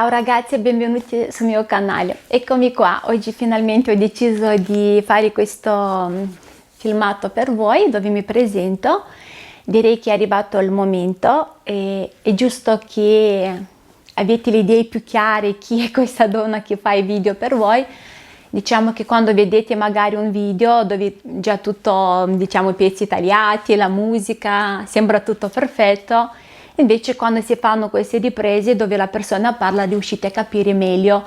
Ciao ragazzi e benvenuti sul mio canale. Eccomi qua, oggi finalmente ho deciso di fare questo filmato per voi dove mi presento. Direi che è arrivato il momento e è giusto che avete le idee più chiare chi è questa donna che fa i video per voi. Diciamo che quando vedete magari un video dove già tutto, diciamo, i pezzi tagliati, la musica, sembra tutto perfetto. Invece quando si fanno queste riprese dove la persona parla riuscite a capire meglio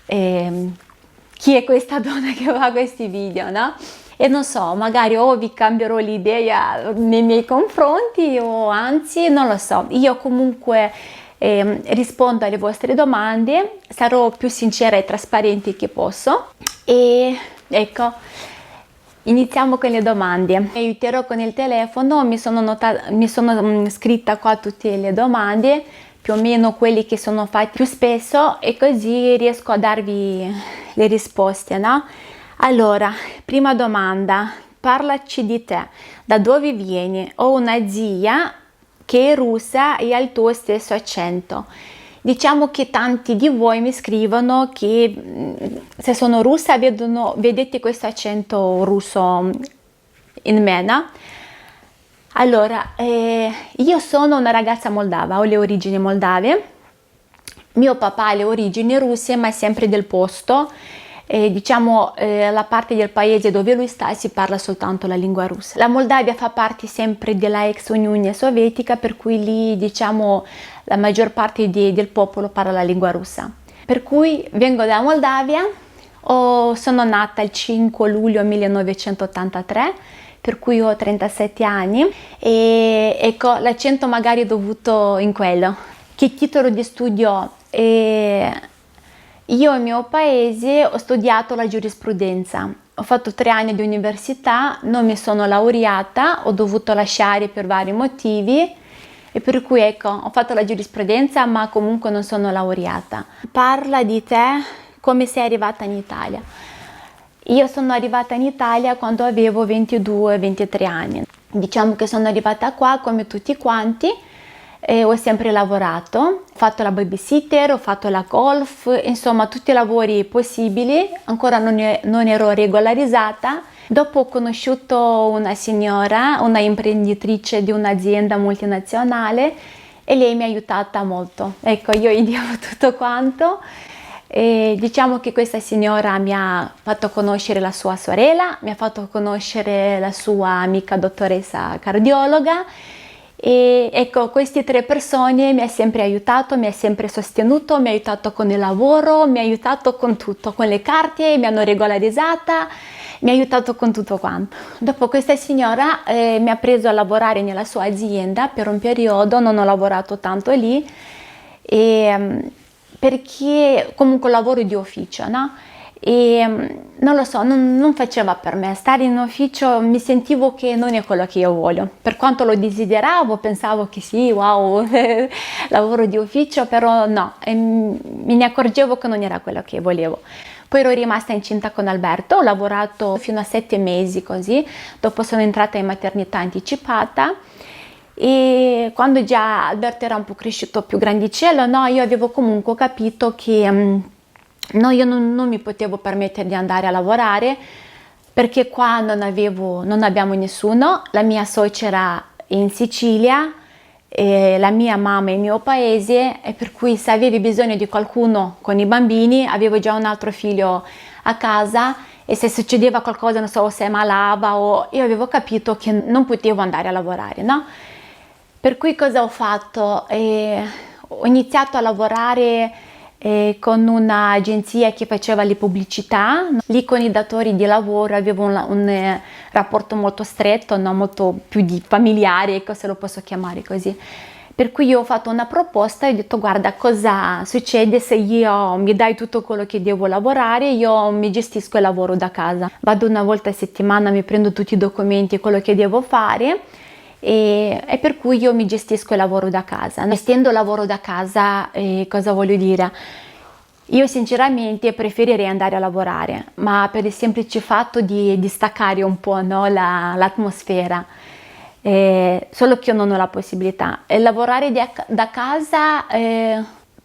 chi è questa donna che fa questi video, no? E non so, magari o vi cambierò l'idea nei miei confronti o anzi, non lo so. Io comunque rispondo alle vostre domande, sarò più sincera e trasparente che posso e ecco. Iniziamo con le domande. Mi aiuterò con il telefono, mi sono scritta qua tutte le domande, più o meno quelli che sono fatti più spesso e così riesco a darvi le risposte, no? Allora, prima domanda, parlaci di te, da dove vieni? Ho una zia che è russa e ha il tuo stesso accento. Diciamo che tanti di voi mi scrivono che se sono russa vedete questo accento russo in me, no? Allora, io sono una ragazza moldava, ho le origini moldave, mio papà ha le origini russe ma è sempre del posto, diciamo la parte del paese dove lui sta si parla soltanto la lingua russa. La Moldavia fa parte sempre della ex Unione Sovietica, per cui lì diciamo la maggior parte del popolo parla la lingua russa. Per cui vengo da Moldavia, sono nata il 5 luglio 1983, per cui ho 37 anni e ecco l'accento magari è dovuto in quello. Che titolo di studio? Io nel mio paese ho studiato la giurisprudenza, ho fatto 3 anni di università, non mi sono laureata, ho dovuto lasciare per vari motivi e per cui ecco, ho fatto la giurisprudenza ma comunque non sono laureata. Parla di te, come sei arrivata in Italia. Io sono arrivata in Italia quando avevo 22-23 anni. Diciamo che sono arrivata qua come tutti quanti. Ho sempre lavorato, ho fatto la babysitter, ho fatto la golf, insomma tutti i lavori possibili, ancora non ero regolarizzata. Dopo ho conosciuto una signora, una imprenditrice di un'azienda multinazionale e lei mi ha aiutata molto. Ecco, io gli devo tutto quanto. E diciamo che questa signora mi ha fatto conoscere la sua sorella, mi ha fatto conoscere la sua amica dottoressa cardiologa. E ecco, queste 3 persone mi ha sempre aiutato, mi ha sempre sostenuto, mi ha aiutato con il lavoro, mi ha aiutato con tutto, con le carte, mi hanno regolarizzata, mi ha aiutato con tutto quanto. Dopo questa signora mi ha preso a lavorare nella sua azienda per un periodo, non ho lavorato tanto lì, perché comunque lavoro di ufficio, no? E non lo so, non faceva per me stare in ufficio, mi sentivo che non è quello che io voglio, per quanto lo desideravo, pensavo che sì, wow, lavoro di ufficio, però no, me ne accorgevo che non era quello che volevo. Poi ero rimasta incinta con Alberto, ho lavorato fino a 7 mesi così, dopo sono entrata in maternità anticipata e quando già Alberto era un po' cresciuto più grandicello, no, io avevo comunque capito che no, io non mi potevo permettere di andare a lavorare perché qua non abbiamo nessuno, la mia suocera è in Sicilia, la mia mamma è il mio paese e per cui se avevi bisogno di qualcuno con i bambini, avevo già un altro figlio a casa e se succedeva qualcosa, non so, o se malava o io avevo capito che non potevo andare a lavorare, no? Per cui cosa ho fatto? Ho iniziato a lavorare con un'agenzia che faceva le pubblicità. Lì con i datori di lavoro avevo un rapporto molto stretto, no? Molto più di familiare, ecco, se lo posso chiamare così. Per cui io ho fatto una proposta e ho detto guarda cosa succede se io mi dai tutto quello che devo lavorare, io mi gestisco il lavoro da casa. Vado una volta a settimana, mi prendo tutti i documenti, quello che devo fare e per cui io mi gestisco il lavoro da casa. Gestendo il lavoro da casa, cosa voglio dire? Io sinceramente preferirei andare a lavorare, ma per il semplice fatto di staccare un po', no, l'atmosfera. Solo che io non ho la possibilità. Lavorare da casa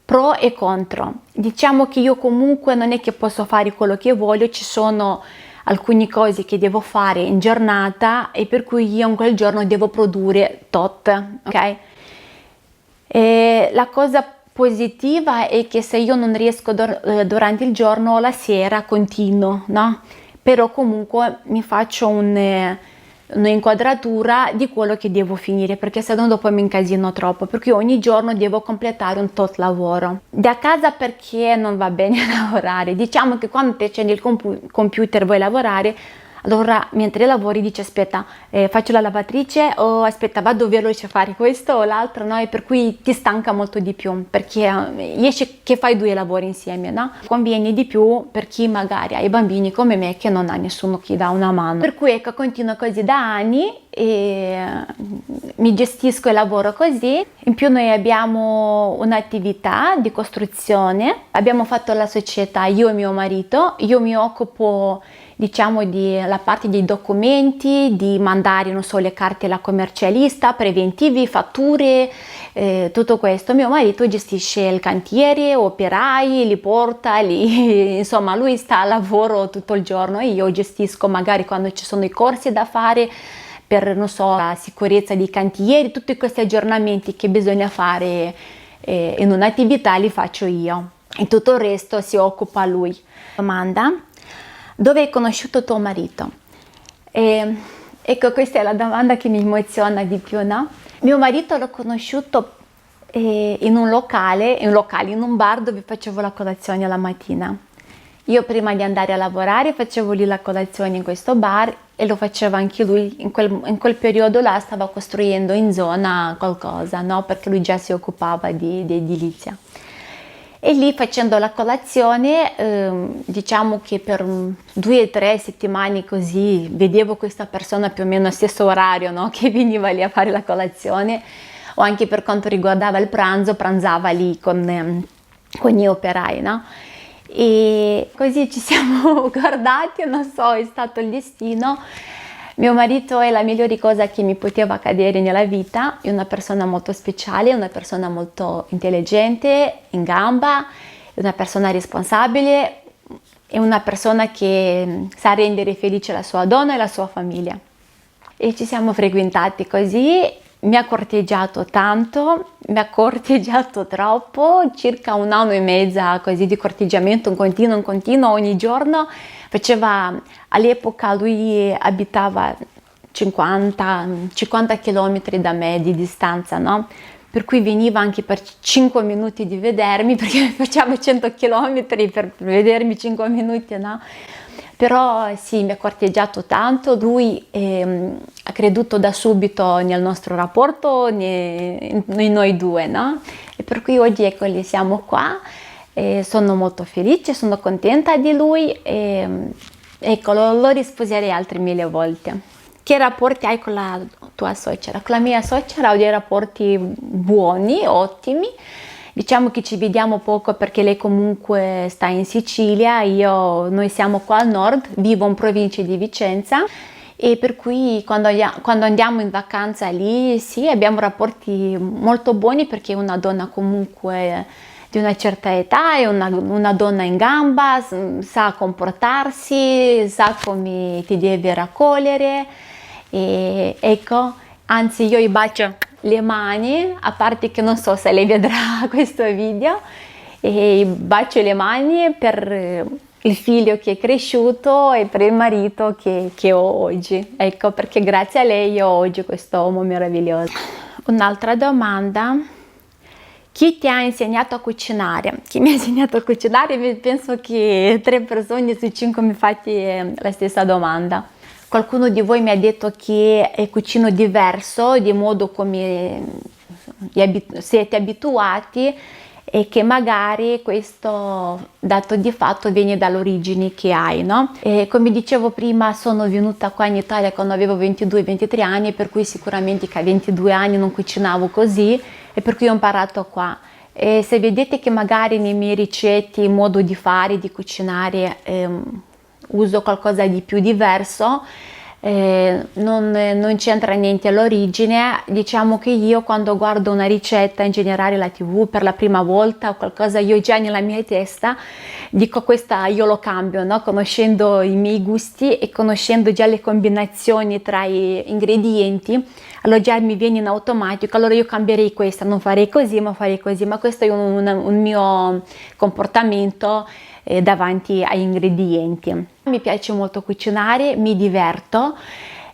pro e contro. Diciamo che io comunque non è che posso fare quello che voglio, ci sono alcune cose che devo fare in giornata e per cui io in quel giorno devo produrre tot, ok? E la cosa positiva è che se io non riesco durante il giorno, la sera continuo, no? Però comunque mi faccio un'inquadratura di quello che devo finire, perché se no dopo mi incasino troppo, perché ogni giorno devo completare un tot lavoro. Da casa perché non va bene lavorare? Diciamo che quando ti accendi il computer vuoi lavorare, allora mentre lavori dici aspetta, faccio la lavatrice o aspetta vado veloce a fare questo o l'altro, no? E per cui ti stanca molto di più, perché riesci che fai due lavori insieme, no? Conviene di più per chi magari ha i bambini come me che non ha nessuno che dà una mano. Per cui ecco, continuo così da anni e mi gestisco e lavoro così. In più noi abbiamo un'attività di costruzione, abbiamo fatto la società io e mio marito, io mi occupo diciamo la parte dei documenti, di mandare non so le carte alla commercialista, preventivi, fatture, tutto questo. Mio marito gestisce il cantiere, operai, li porta, insomma lui sta a lavoro tutto il giorno e io gestisco magari quando ci sono i corsi da fare per non so la sicurezza dei cantieri, tutti questi aggiornamenti che bisogna fare in un'attività li faccio io e tutto il resto si occupa lui. Domanda: dove hai conosciuto tuo marito? Ecco, questa è la domanda che mi emoziona di più, no? Mio marito l'ho conosciuto in un locale, in un bar dove facevo la colazione la mattina. Io prima di andare a lavorare facevo lì la colazione in questo bar e lo faceva anche lui, in quel periodo là stava costruendo in zona qualcosa, no? Perché lui già si occupava di edilizia. E lì facendo la colazione, diciamo che per 2 o 3 settimane così vedevo questa persona più o meno allo stesso orario, no? Che veniva lì a fare la colazione, o anche per quanto riguardava il pranzo, pranzava lì con gli operai, no? E così ci siamo guardati, non so, è stato il destino. Mio marito è la migliore cosa che mi poteva accadere nella vita, è una persona molto speciale, una persona molto intelligente, in gamba, è una persona responsabile, è una persona che sa rendere felice la sua donna e la sua famiglia. E ci siamo frequentati così, mi ha corteggiato tanto, mi ha corteggiato troppo, circa 1 anno e mezzo così di corteggiamento, un continuo, ogni giorno. All'epoca lui abitava 50 km da me di distanza, no? Per cui veniva anche per 5 minuti di vedermi, perché facciamo 100 km per vedermi 5 minuti, no? Però sì, mi ha corteggiato tanto, lui ha creduto da subito nel nostro rapporto, in noi due, no? E per cui oggi eccoli, siamo qua, sono molto felice, sono contenta di lui, ecco, lo risposerei altre 1000 volte. Che rapporti hai con la tua suocera? Con la mia suocera ho dei rapporti buoni, ottimi. Diciamo che ci vediamo poco perché lei comunque sta in Sicilia, noi siamo qua al nord, vivo in provincia di Vicenza e per cui quando andiamo in vacanza lì sì, abbiamo rapporti molto buoni perché è una donna comunque di una certa età, è una donna in gamba, sa comportarsi, sa come ti deve raccogliere e ecco, anzi io gli bacio le mani, a parte che non so se lei vedrà questo video, e bacio le mani per il figlio che è cresciuto e per il marito che ho oggi, ecco, perché grazie a lei io ho oggi questo uomo meraviglioso. Un'altra domanda: chi ti ha insegnato a cucinare? Chi mi ha insegnato a cucinare? Penso che 3 persone su 5 mi fate la stessa domanda. Qualcuno di voi mi ha detto che cucino diverso di modo come siete abituati e che magari questo dato di fatto viene dall'origine che hai, no? E come dicevo prima, sono venuta qua in Italia quando avevo 22-23 anni, per cui sicuramente che a 22 anni non cucinavo così e per cui ho imparato qua. E se vedete che magari nei miei ricette, il modo di fare, di cucinare, uso qualcosa di più diverso, non c'entra niente l'origine. Diciamo che io quando guardo una ricetta, in generale la TV, per la prima volta o qualcosa, io già nella mia testa dico questa io lo cambio, no? Conoscendo i miei gusti e conoscendo già le combinazioni tra gli ingredienti, allora già mi viene in automatico, allora io cambierei questa, non farei così ma farei così, ma questo è un mio comportamento davanti agli ingredienti. Mi piace molto cucinare, mi diverto,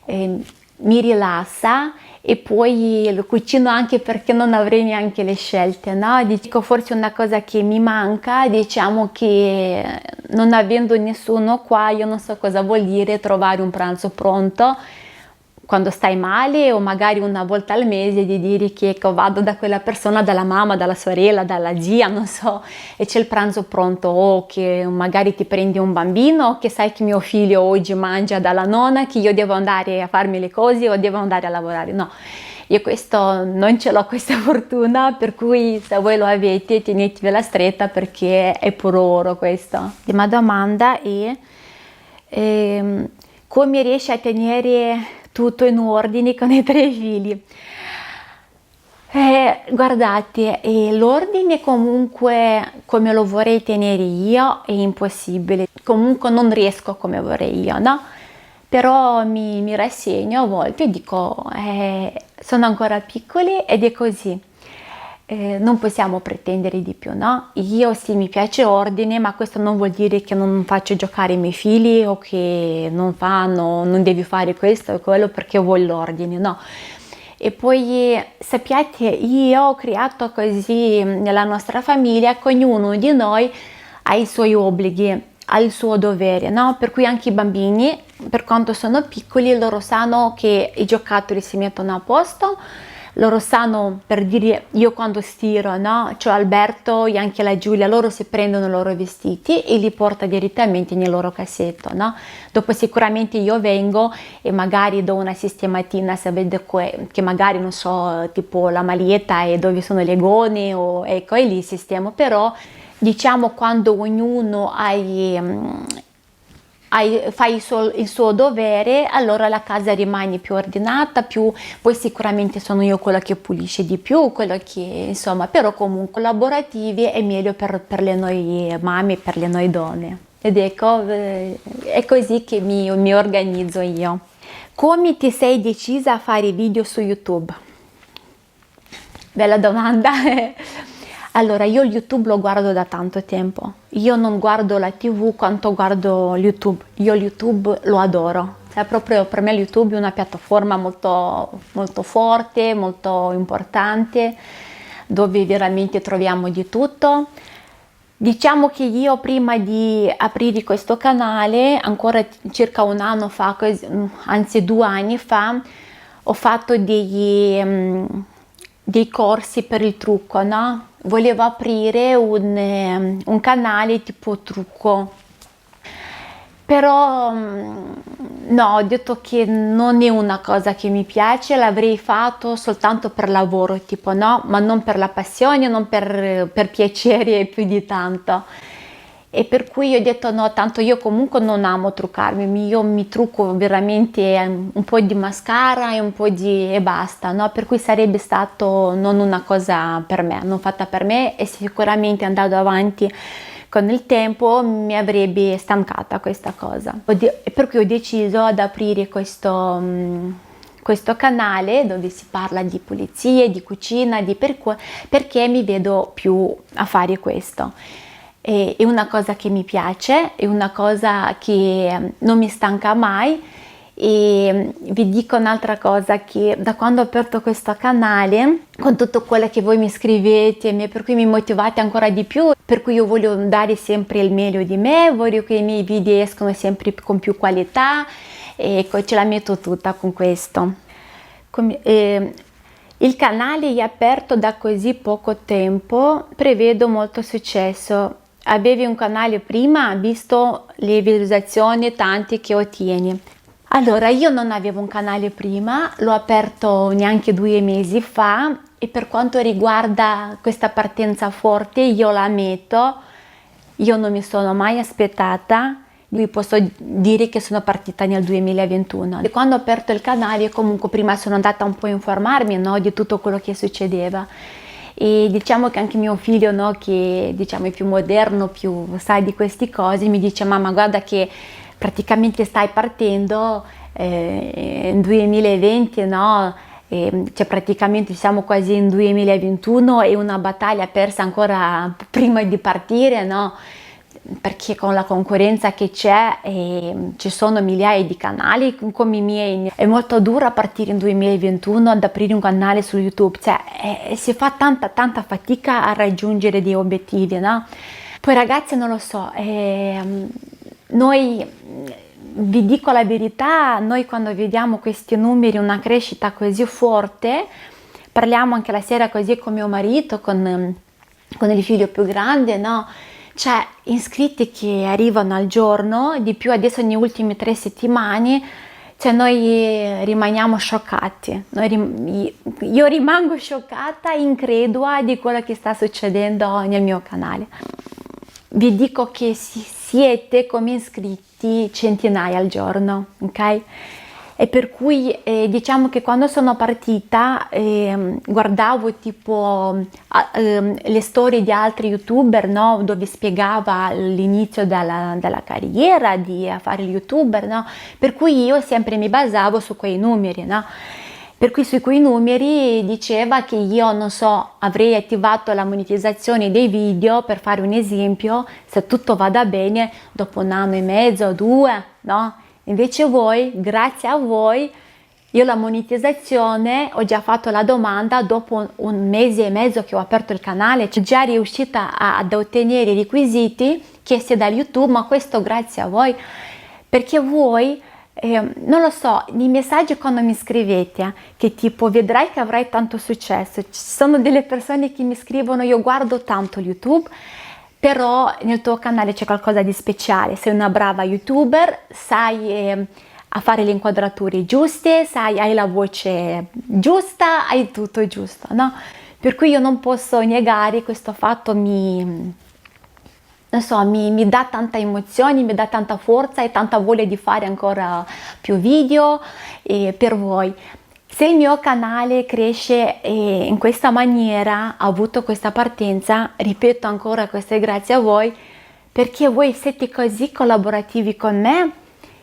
mi rilassa e poi lo cucino anche perché non avrei neanche le scelte, no? Dico forse una cosa che mi manca, diciamo che non avendo nessuno qua io non so cosa vuol dire trovare un pranzo pronto quando stai male, o magari una volta al mese di dire che ecco, vado da quella persona, dalla mamma, dalla sorella, dalla zia, non so, e c'è il pranzo pronto, o che magari ti prendi un bambino, o che sai che mio figlio oggi mangia dalla nonna, che io devo andare a farmi le cose o devo andare a lavorare. No, io questo non ce l'ho, questa fortuna, per cui se voi lo avete tenetevela stretta perché è puro oro questo. La mia domanda è come riesci a tenere tutto in ordine con i 3 figli? Guardate, l'ordine comunque come lo vorrei tenere io è impossibile, comunque non riesco come vorrei io, no? Però mi rassegno a volte e dico sono ancora piccoli ed è così. Non possiamo pretendere di più, no? Io sì, mi piace ordine, ma questo non vuol dire che non faccio giocare i miei figli o che non devi fare questo o quello perché vuoi l'ordine, no? E poi sappiate, io ho creato così nella nostra famiglia che ognuno di noi ha i suoi obblighi, ha il suo dovere, no? Per cui anche i bambini, per quanto sono piccoli, loro sanno che i giocattoli si mettono a posto. Loro sanno, per dire, io quando stiro, no? Cioè Alberto e anche la Giulia, loro si prendono i loro vestiti e li porta direttamente nel loro cassetto, no? Dopo sicuramente io vengo e magari do una sistematina se vedo che magari, non so, tipo la maglietta e dove sono le gone o ecco, e lì sistemo, però diciamo quando ognuno fa il suo dovere, allora la casa rimane più ordinata, poi sicuramente sono io quella che pulisce di più, quella che insomma, però comunque collaborativi è meglio per le noi mamme, per le noi donne. Ed ecco, è così che mi organizzo io. Come ti sei decisa a fare video su YouTube? Bella domanda. Allora, io YouTube lo guardo da tanto tempo. Io non guardo la TV quanto guardo YouTube. Io YouTube lo adoro. Cioè, proprio per me YouTube è una piattaforma molto, molto forte, molto importante, dove veramente troviamo di tutto. Diciamo che io prima di aprire questo canale, ancora circa un anno fa, anzi 2 anni fa, ho fatto dei corsi per il trucco, no? Volevo aprire un canale tipo trucco, però no, ho detto che non è una cosa che mi piace, l'avrei fatto soltanto per lavoro, tipo, no? Ma non per la passione, non per piacere più di tanto. E per cui ho detto no, tanto io comunque non amo truccarmi, io mi trucco veramente un po' di mascara e un po' e basta, no? Per cui sarebbe stato non una cosa per me, non fatta per me, e sicuramente andando avanti con il tempo mi avrebbe stancata questa cosa. Per cui ho deciso ad aprire questo canale dove si parla di pulizie, di cucina, perché mi vedo più a fare questo. È una cosa che mi piace, è una cosa che non mi stanca mai. E vi dico un'altra cosa, che da quando ho aperto questo canale, con tutto quello che voi mi scrivete, per cui mi motivate ancora di più, per cui io voglio dare sempre il meglio di me, voglio che i miei video escono sempre con più qualità, e ecco, ce la metto tutta con questo. Il canale è aperto da così poco tempo, prevedo molto successo. Avevi un canale prima, visto le visualizzazioni tante che ottieni? Allora, io non avevo un canale prima, l'ho aperto neanche 2 mesi fa, e per quanto riguarda questa partenza forte, io la ammetto, io non mi sono mai aspettata Vi posso dire che sono partita nel 2021 e quando ho aperto il canale comunque prima sono andata un po' a informarmi, no, di tutto quello che succedeva, e diciamo che anche mio figlio, no, che diciamo è più moderno, più sa di queste cose, mi dice: mamma, guarda che praticamente stai partendo in 2020, no? Cioè praticamente siamo quasi in 2021 e una battaglia persa ancora prima di partire, no? Perché con la concorrenza che c'è ci sono migliaia di canali come i miei, è molto dura partire in 2021 ad aprire un canale su YouTube, cioè si fa tanta fatica a raggiungere dei obiettivi, no? Poi ragazzi, non lo so, noi, vi dico la verità, noi quando vediamo questi numeri, una crescita così forte, parliamo anche la sera così con mio marito, con il figlio più grande, no? Cioè iscritti che arrivano al giorno, di più adesso nelle ultime 3 settimane, cioè noi rimaniamo scioccati, io rimango scioccata, incredula di quello che sta succedendo nel mio canale. Vi dico che siete come iscritti centinaia al giorno, ok? E per cui diciamo che quando sono partita guardavo tipo le storie di altri youtuber, no? Dove spiegava l'inizio della carriera di fare il youtuber, no? Per cui io sempre mi basavo su quei numeri, no? Per cui su quei numeri diceva che io, non so, avrei attivato la monetizzazione dei video, per fare un esempio, se tutto vada bene, dopo 1 anno e mezzo, 2, no? Invece voi, grazie a voi, io la monetizzazione ho già fatto la domanda dopo 1 mese e mezzo che ho aperto il canale, cioè già riuscita ad ottenere i requisiti chiesti da YouTube, ma questo grazie a voi, perché voi, non lo so, nei messaggi quando mi scrivete, che tipo vedrai che avrai tanto successo, ci sono delle persone che mi scrivono: io guardo tanto YouTube, però nel tuo canale c'è qualcosa di speciale, sei una brava youtuber, sai a fare le inquadrature giuste, hai la voce giusta, hai tutto giusto, no? Per cui io non posso negare questo fatto, non so, mi dà tanta emozione, mi dà tanta forza e tanta voglia di fare ancora più video per voi. Se il mio canale cresce in questa maniera, ha avuto questa partenza, ripeto ancora, questo è grazie a voi, perché voi siete così collaborativi con me,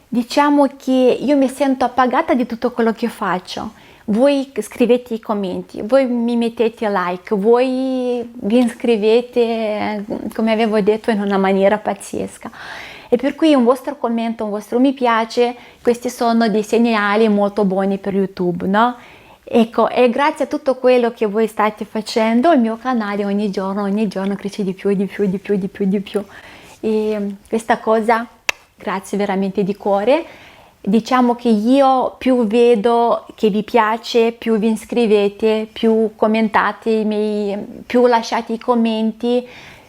diciamo che io mi sento appagata di tutto quello che faccio. Voi scrivete i commenti, voi mi mettete like, voi vi iscrivete, come avevo detto, in una maniera pazzesca. E per cui un vostro commento, un vostro mi piace, questi sono dei segnali molto buoni per YouTube, no? Ecco, e grazie a tutto quello che voi state facendo, il mio canale ogni giorno cresce di più, di più, di più, di più, di più. E questa cosa, grazie veramente di cuore. Diciamo che io più vedo che vi piace, più vi iscrivete, più commentate, più lasciate i commenti,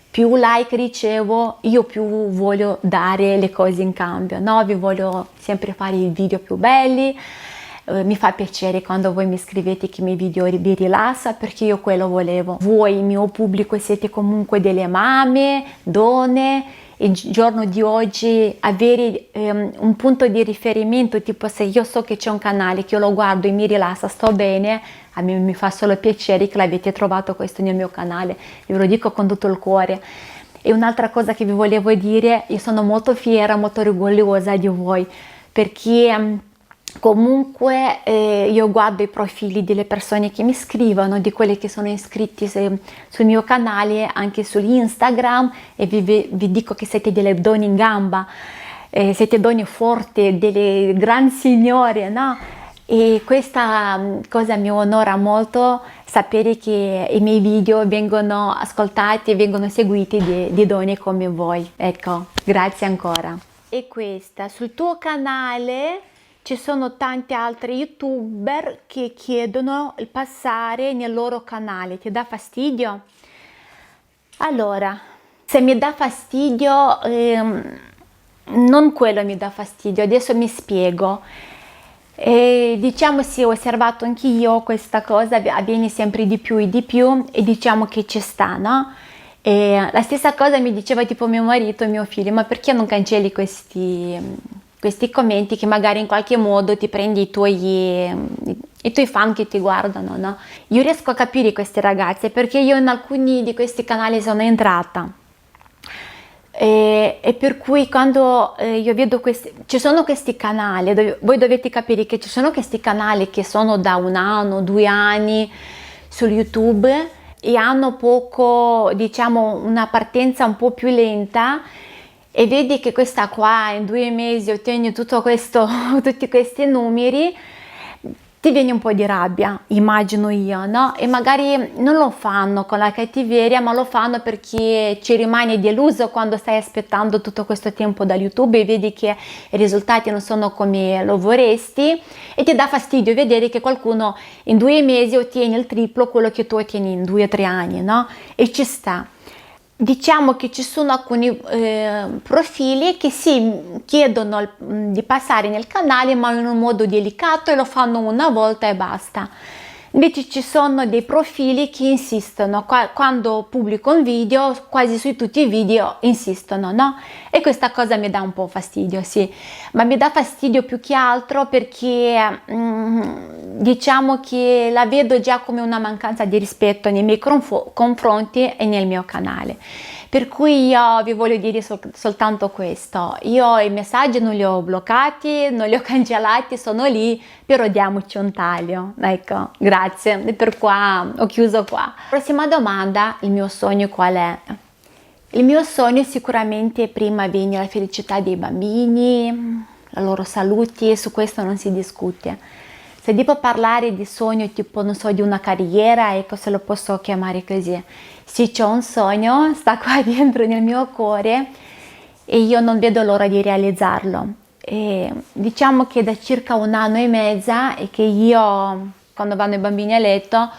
più like ricevo, io più voglio dare le cose in cambio, no? Vi voglio sempre fare i video più belli, mi fa piacere quando voi mi scrivete che i miei video vi rilassa, perché io quello volevo. Voi, il mio pubblico, siete comunque delle mamme, donne, il giorno di oggi avere un punto di riferimento, tipo se io so che c'è un canale che io lo guardo e mi rilassa, sto bene, a me mi fa solo piacere che l'avete trovato questo nel mio canale, ve lo dico con tutto il cuore. E un'altra cosa che vi volevo dire, io sono molto fiera, molto orgogliosa di voi, perché comunque io guardo i profili delle persone che mi scrivono, di quelli che sono iscritti sul mio canale, anche su Instagram, e vi dico che siete delle donne in gamba, siete donne forti, delle grandi signore, no? E questa cosa mi onora molto, sapere che i miei video vengono ascoltati e vengono seguiti di donne come voi. Ecco, grazie ancora. E questa, sul tuo canale ci sono tanti altri youtuber che chiedono il passare nel loro canale, ti dà fastidio? Allora, se mi dà fastidio, non quello mi dà fastidio, adesso mi spiego. Diciamo sì, ho osservato anch'io questa cosa, avviene sempre di più e diciamo che ci sta, no? E la stessa cosa mi diceva tipo mio marito e mio figlio, ma perché non cancelli questi commenti che magari in qualche modo ti prendi i tuoi fan che ti guardano, no? Io riesco a capire queste ragazze perché io in alcuni di questi canali sono entrata. E per cui quando io vedo ci sono questi canali, voi dovete capire che ci sono questi canali che sono da 1 anno, 2 anni su YouTube e hanno poco, diciamo, una partenza un po' più lenta, e vedi che questa qua in 2 mesi ottiene tutto questo, tutti questi numeri, ti viene un po' di rabbia, immagino io, no? E magari non lo fanno con la cattiveria, ma lo fanno perché ci rimani deluso quando stai aspettando tutto questo tempo da YouTube e vedi che i risultati non sono come lo vorresti, e ti dà fastidio vedere che qualcuno in 2 mesi ottiene il triplo quello che tu ottieni in 2 o 3 anni, no? E ci sta. Diciamo che ci sono alcuni profili che si chiedono di passare nel canale, ma in un modo delicato, e lo fanno una volta e basta. Invece ci sono dei profili che insistono, quando pubblico un video, quasi su tutti i video insistono, no? E questa cosa mi dà un po' fastidio, sì, ma mi dà fastidio più che altro perché diciamo che la vedo già come una mancanza di rispetto nei miei confronti e nel mio canale. Per cui io vi voglio dire soltanto questo: io i messaggi non li ho bloccati, non li ho cancellati, sono lì, però diamoci un taglio. Ecco, grazie. E per qua ho chiuso qua. Prossima domanda: il mio sogno qual è? Il mio sogno sicuramente prima viene la felicità dei bambini, la loro salute, su questo non si discute. Se devo parlare di sogno tipo, non so, di una carriera, ecco, se lo posso chiamare così. Sì, c'ho un sogno, sta qua dentro nel mio cuore e io non vedo l'ora di realizzarlo. E diciamo che da circa 1 anno e mezzo è che io, quando vanno i bambini a letto,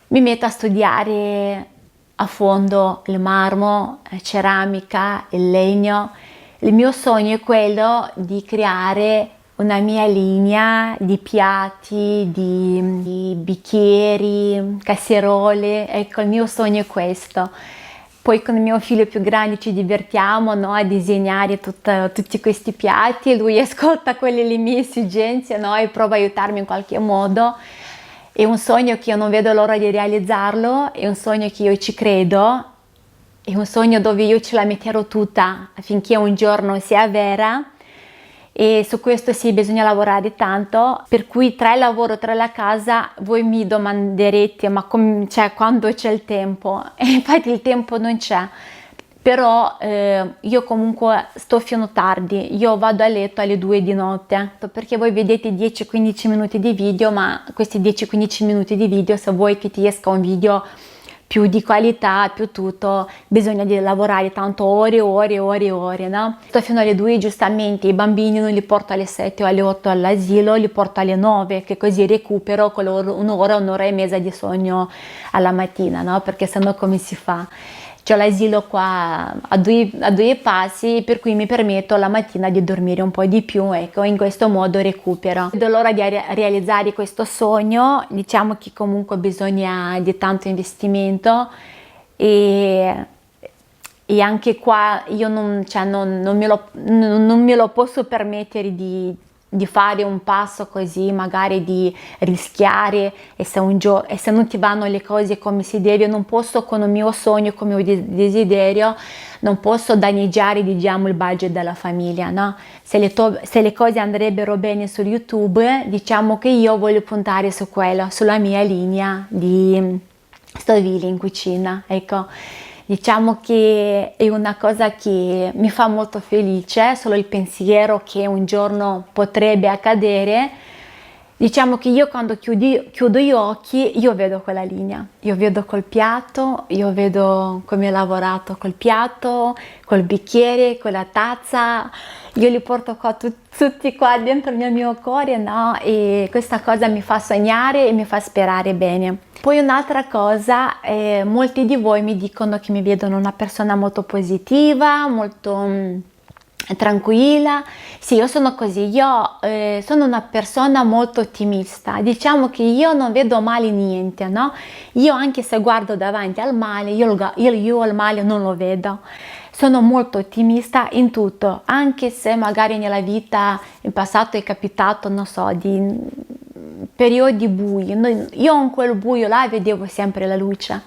mi metto a studiare a fondo il marmo, la ceramica, il legno. Il mio sogno è quello di creare una mia linea di piatti, di bicchieri, casserole. Ecco, il mio sogno è questo. Poi con il mio figlio più grande ci divertiamo, no, a disegnare tutti questi piatti. Lui ascolta quelle le mie esigenze, no, e prova a aiutarmi in qualche modo. È un sogno che io non vedo l'ora di realizzarlo, è un sogno che io ci credo, è un sogno dove io ce la metterò tutta affinché un giorno sia vera. E su questo sì, bisogna lavorare tanto, per cui tra il lavoro, tra la casa, voi mi domanderete ma quando c'è il tempo? E infatti il tempo non c'è, però io comunque sto fino tardi, io vado a letto alle 2 di notte, perché voi vedete 10-15 minuti di video, ma questi 10-15 minuti di video, se vuoi che ti esca un video più di qualità, più tutto, bisogna di lavorare tanto ore, no? Sto fino alle 2, giustamente i bambini non li porto alle 7 o alle 8 all'asilo, li porto alle 9, che così recupero un'ora e mezza di sonno alla mattina, no? Perché sennò come si fa? C'ho l'asilo qua a due passi, per cui mi permetto la mattina di dormire un po' di più, ecco, in questo modo recupero. Vedo l'ora di realizzare questo sogno, diciamo che comunque bisogna di tanto investimento e anche qua io non me lo posso permettere di fare un passo così, magari di rischiare, e se non ti vanno le cose come si deve, non posso, con il mio sogno, come il mio desiderio, non posso danneggiare, diciamo, il budget della famiglia, no? Se le cose andrebbero bene su YouTube, diciamo che io voglio puntare su quello, sulla mia linea di stoviglie in cucina, ecco. Diciamo che è una cosa che mi fa molto felice, solo il pensiero che un giorno potrebbe accadere. Diciamo che io quando chiudo gli occhi, io vedo quella linea, io vedo col piatto, io vedo come ho lavorato col piatto, col bicchiere, con la tazza, io li porto qua tutti qua dentro nel mio cuore, no? E questa cosa mi fa sognare e mi fa sperare bene. Poi un'altra cosa, molti di voi mi dicono che mi vedono una persona molto positiva, molto tranquilla. Sì, io sono così, io sono una persona molto ottimista, diciamo che io non vedo male niente, no? Io anche se guardo davanti al male, io il male non lo vedo. Sono molto ottimista in tutto, anche se magari nella vita in passato è capitato, non so, di periodi bui, io in quel buio là vedevo sempre la luce,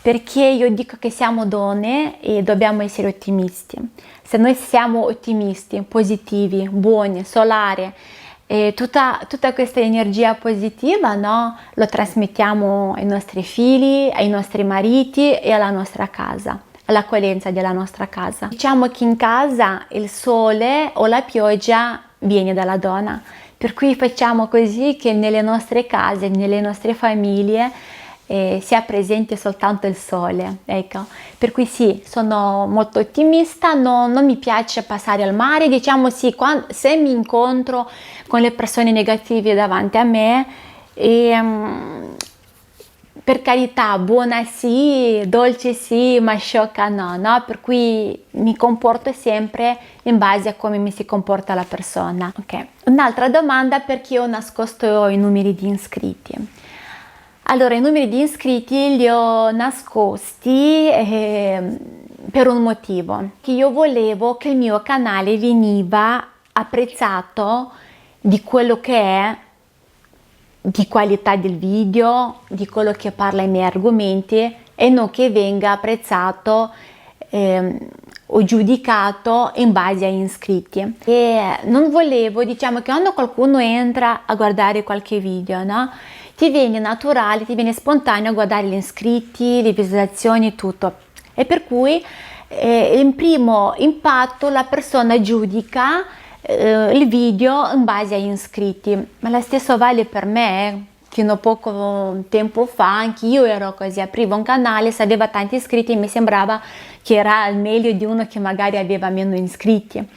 perché io dico che siamo donne e dobbiamo essere ottimisti. Se noi siamo ottimisti, positivi, buoni, solari, e tutta questa energia positiva, no, lo trasmettiamo ai nostri figli, ai nostri mariti e alla nostra casa, all'accoglienza della nostra casa. Diciamo che in casa il sole o la pioggia viene dalla donna, per cui facciamo così che nelle nostre case, nelle nostre famiglie sia presente soltanto il sole, ecco. Per cui sì, sono molto ottimista, non mi piace passare al mare, diciamo sì, se mi incontro con le persone negative davanti a me, per carità, buona sì, dolce sì, ma sciocca no, no? Per cui mi comporto sempre in base a come mi si comporta la persona. Ok, un'altra domanda: perché ho nascosto i numeri di iscritti? Allora, i numeri di iscritti li ho nascosti per un motivo, che io volevo che il mio canale veniva apprezzato di quello che è, di qualità del video, di quello che parla i miei argomenti, e non che venga apprezzato o giudicato in base agli iscritti. E non volevo, diciamo, che quando qualcuno entra a guardare qualche video, no? Ti viene naturale, ti viene spontaneo guardare gli iscritti, le visualizzazioni, tutto. E per cui in primo impatto la persona giudica il video in base agli iscritti. Ma lo stesso vale per me. Fino a poco tempo fa anche io ero così, aprivo un canale, se aveva tanti iscritti mi sembrava che era meglio di uno che magari aveva meno iscritti.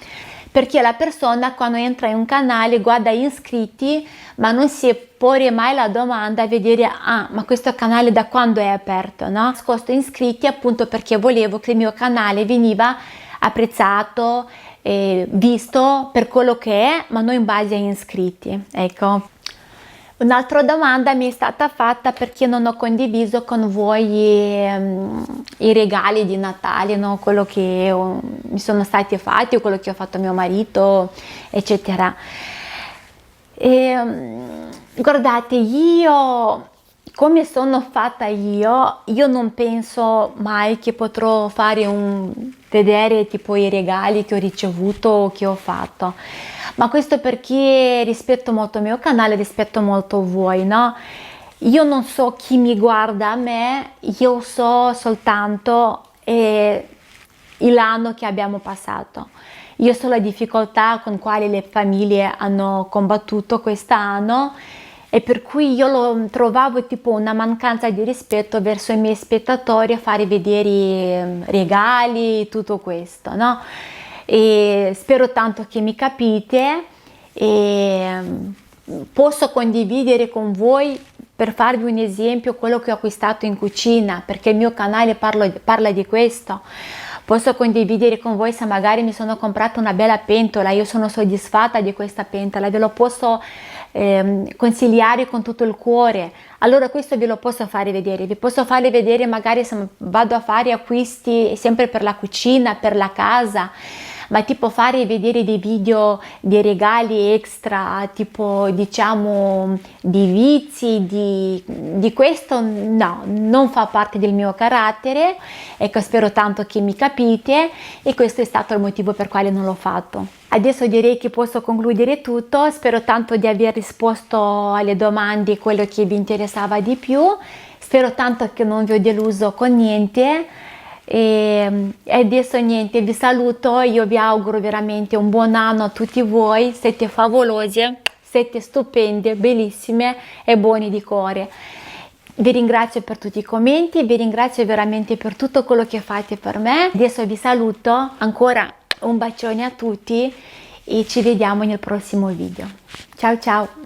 Perché la persona quando entra in un canale guarda gli iscritti, ma non si pone mai la domanda a vedere, ma questo canale da quando è aperto, no? Ho nascosto iscritti appunto perché volevo che il mio canale veniva apprezzato, visto per quello che è, ma non in base agli iscritti, ecco. Un'altra domanda mi è stata fatta perché non ho condiviso con voi i regali di Natale, no? Quello che mi sono stati fatti o quello che ho fatto a mio marito, eccetera. Guardate, io, come sono fatta io non penso mai che potrò vedere tipo i regali che ho ricevuto o che ho fatto. Ma questo perché rispetto molto il mio canale, rispetto molto voi, no? Io non so chi mi guarda a me, io so soltanto l'anno che abbiamo passato. Io so la difficoltà con quale le famiglie hanno combattuto quest'anno, e per cui io lo trovavo tipo una mancanza di rispetto verso i miei spettatori a fare vedere regali, tutto questo, no? E spero tanto che mi capite e posso condividere con voi, per farvi un esempio, quello che ho acquistato in cucina, perché il mio canale parla di questo. Posso condividere con voi se magari mi sono comprata una bella pentola, io sono soddisfatta di questa pentola, ve lo posso consigliare con tutto il cuore. Allora questo ve lo posso fare vedere, vi posso fare vedere magari se vado a fare acquisti sempre per la cucina, per la casa, ma tipo fare vedere dei video, dei regali extra, tipo diciamo di vizi, di questo no, non fa parte del mio carattere. Ecco, spero tanto che mi capite, e questo è stato il motivo per quale non l'ho fatto. Adesso direi che posso concludere tutto, spero tanto di aver risposto alle domande, quello che vi interessava di più, spero tanto che non vi ho deluso con niente. E adesso niente, vi saluto, io vi auguro veramente un buon anno a tutti voi, siete favolose, siete stupende, bellissime e buoni di cuore. Vi ringrazio per tutti i commenti, vi ringrazio veramente per tutto quello che fate per me. Adesso vi saluto, ancora un bacione a tutti e ci vediamo nel prossimo video. Ciao ciao!